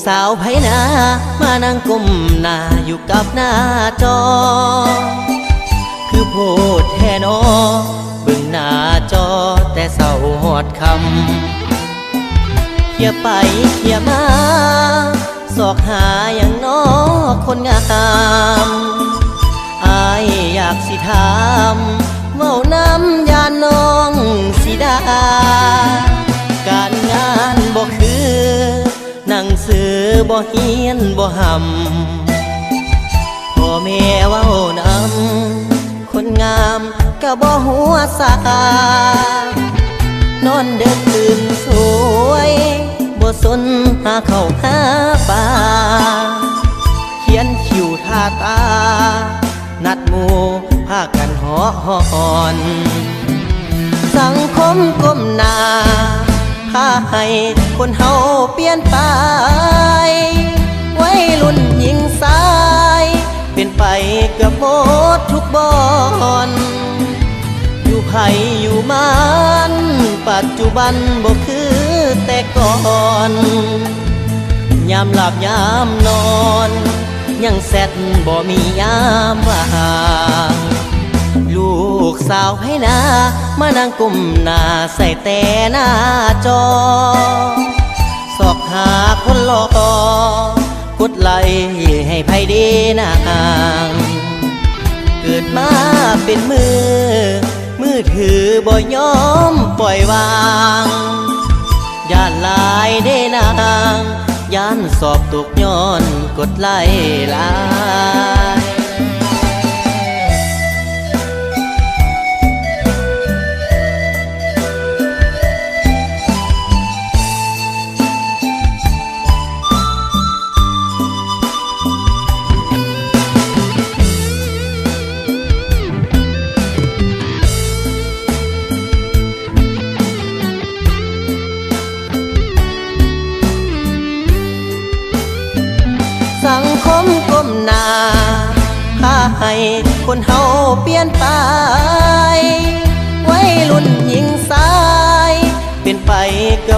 สาวไผนามานั่งก้มหน้าอยู่กับหน้าจอคือโพดแท่นอเบิ่งหน้าจอแต่เศร้าหอดคำเขี่ยไปเขี่ยมาสอกหาอย่างน้อคนงามอายอยากสิถามเว้าน้ำยานน้องสิดาการงานบ่คือหนังสือบ่เฮียนบ่หำพ่อแม่เว้านำคนงามก็บ่หัวสานอนเด็กตื่นสวยบ่สนหาเข้าหาปลาเขียนคิวทาตานัดหมู่พากันหอหอนสังคมก้มหน้าพาให้คนเฮาเปลี่ยนไปวัยรุ่นหญิงสายเป็นไปเกือบหมดทุกบ่อนอยู่ไผอยู่มันปัจจุบันบ่คือแต่ก่อนยามหลับยามนอนยังแซดบ่มียามว่างลูกสาวไผนามานั่งก้มหน้าใส่แต่หน้าจอสอบหาคนหล่อกดไลค์ให้ไผเด้นางเกิดมาเป็นมือถือบ่ยอมปล่อยวางย่านลายเด้นางย่านสอบตกย้อนกดไลค์ลายสังคมก้มหน้าพาให้คนเฮาเปลี่ยนไปวัยรุ่นหญิงสายเป็นไปกับ